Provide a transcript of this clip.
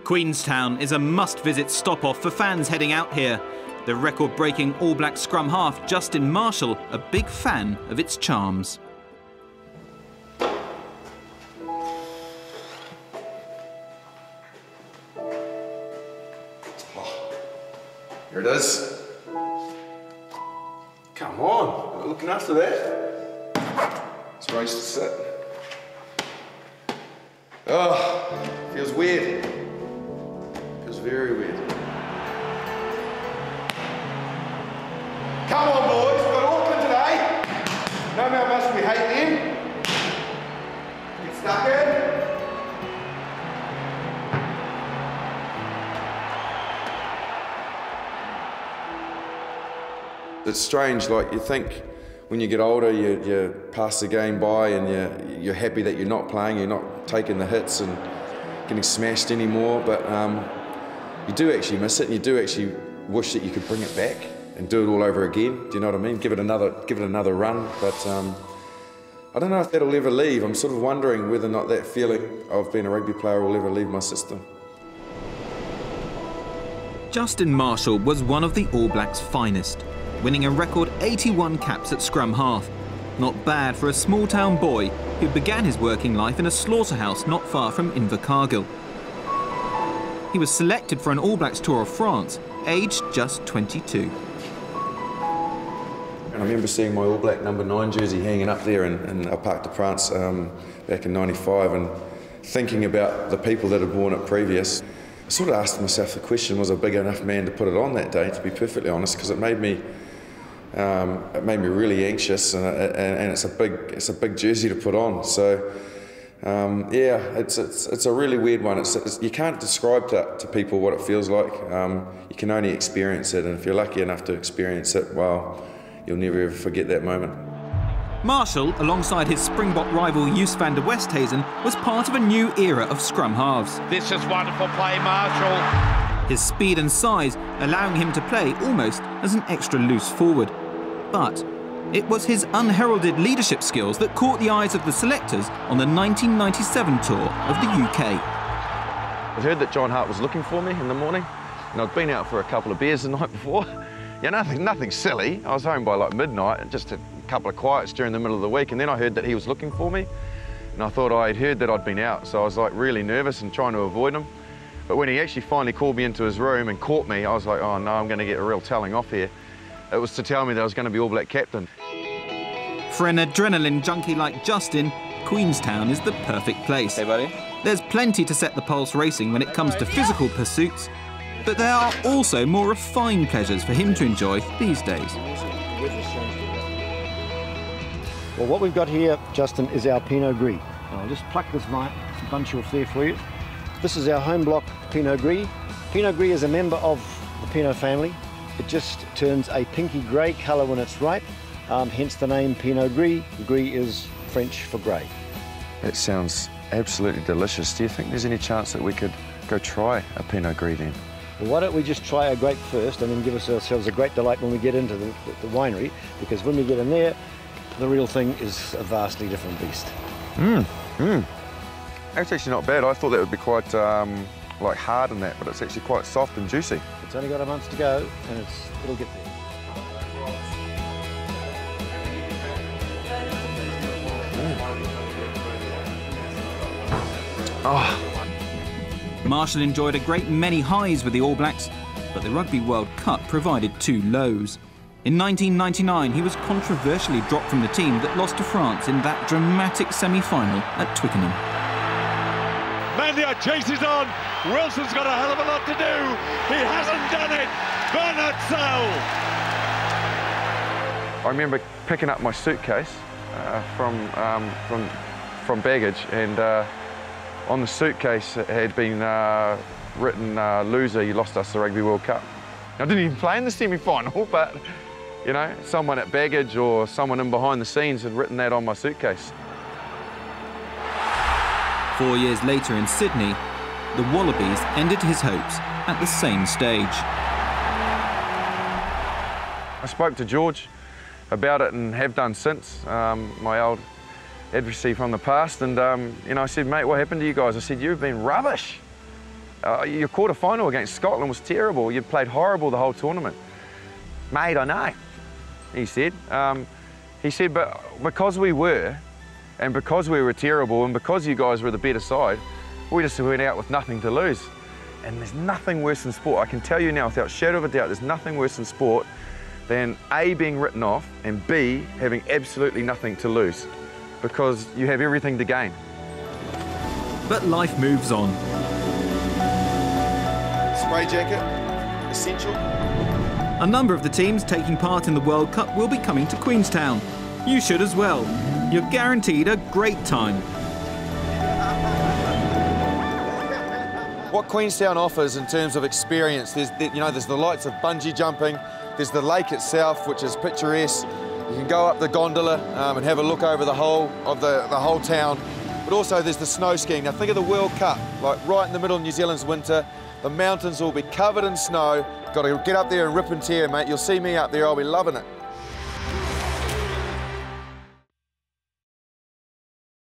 Queenstown is a must-visit stop-off for fans heading out here. The record-breaking All Black scrum half, Justin Marshall, a big fan of its charms. Here it is. Come on, we're looking after that. It's race to sit. Oh, feels weird. Feels very weird. Come on, boys, we've got Auckland today. No matter how much we hate them. Get stuck in. It's strange, like you think when you get older, you pass the game by and you're happy that you're not playing, you're not taking the hits and getting smashed anymore, but you do actually miss it, and you do actually wish that you could bring it back and do it all over again. Do you know what I mean? Give it another run, but I don't know if that'll ever leave. I'm sort of wondering whether or not that feeling of being a rugby player will ever leave my system. Justin Marshall was one of the All Blacks' finest, winning a record 81 caps at scrum half. Not bad for a small-town boy who began his working life in a slaughterhouse not far from Invercargill. He was selected for an All Blacks tour of France, aged just 22. And I remember seeing my All Black number 9 jersey hanging up there in our Parc de France back in '95, and thinking about the people that had worn it previous. I sort of asked myself the question, was I a big enough man to put it on that day, to be perfectly honest, because it made me really anxious, and it's a big jersey to put on. So yeah, it's a really weird one. You can't describe to people what it feels like. You can only experience it, and if you're lucky enough to experience it, well, you'll never ever forget that moment. Marshall, alongside his Springbok rival Joos van der Westhuizen, was part of a new era of scrum halves. This is wonderful play, Marshall. His speed and size allowing him to play almost as an extra loose forward. But it was his unheralded leadership skills that caught the eyes of the selectors on the 1997 tour of the UK. I'd heard that John Hart was looking for me in the morning, and I'd been out for a couple of beers the night before. Yeah, nothing silly. I was home by like midnight, and just a couple of quiets during the middle of the week, and then I heard that he was looking for me, and I thought I'd heard that I'd been out, so I was like really nervous and trying to avoid him. But when he actually finally called me into his room and caught me, I was like, oh no, I'm going to get a real telling off here. It was to tell me that I was going to be All Black captain. For an adrenaline junkie like Justin, Queenstown is the perfect place. Hey, buddy. There's plenty to set the pulse racing when it comes to physical pursuits, but there are also more refined pleasures for him to enjoy these days. Well, what we've got here, Justin, is our Pinot Gris. I'll just pluck this bunch off there for you. This is our home block Pinot Gris. Pinot Gris is a member of the Pinot family. It just turns a pinky grey colour when it's ripe, hence the name Pinot Gris. Gris is French for grey. It sounds absolutely delicious. Do you think there's any chance that we could go try a Pinot Gris then? Well, why don't we just try a grape first and then give ourselves a great delight when we get into the winery, because when we get in there, the real thing is a vastly different beast. That's actually not bad. I thought that would be quite like hard in that, but it's actually quite soft and juicy. It's only got a month to go, and it'll get there. Oh. Marshall enjoyed a great many highs with the All Blacks, but the Rugby World Cup provided 2 lows. In 1999, he was controversially dropped from the team that lost to France in that dramatic semi-final at Twickenham. Mandia chases on. Wilson's got a hell of a lot to do. He hasn't done it. Bernard Sell. I remember picking up my suitcase from baggage, and on the suitcase it had been written, "Loser, you lost us the Rugby World Cup." I didn't even play in the semi-final, but you know, someone at baggage or someone in behind the scenes had written that on my suitcase. 4 years later in Sydney, the Wallabies ended his hopes at the same stage. I spoke to George about it and have done since, my old adversary from the past, and you know, I said, mate, what happened to you guys? I said, you've been rubbish. Your quarter-final against Scotland was terrible. You played horrible the whole tournament. Mate, I know, he said. But because we were, and because we were terrible, and because you guys were the better side, we just went out with nothing to lose. And there's nothing worse in sport. I can tell you now, without a shadow of a doubt, there's nothing worse in sport than A, being written off, and B, having absolutely nothing to lose, because you have everything to gain. But life moves on. Spray jacket, essential. A number of the teams taking part in the World Cup will be coming to Queenstown. You should as well. You're guaranteed a great time. What Queenstown offers in terms of experience, there's the lights of bungee jumping, there's the lake itself, which is picturesque. You can go up the gondola and have a look over the whole of the whole town. But also there's the snow skiing. Now think of the World Cup, like right in the middle of New Zealand's winter. The mountains will be covered in snow. Got to get up there and rip and tear, mate. You'll see me up there, I'll be loving it.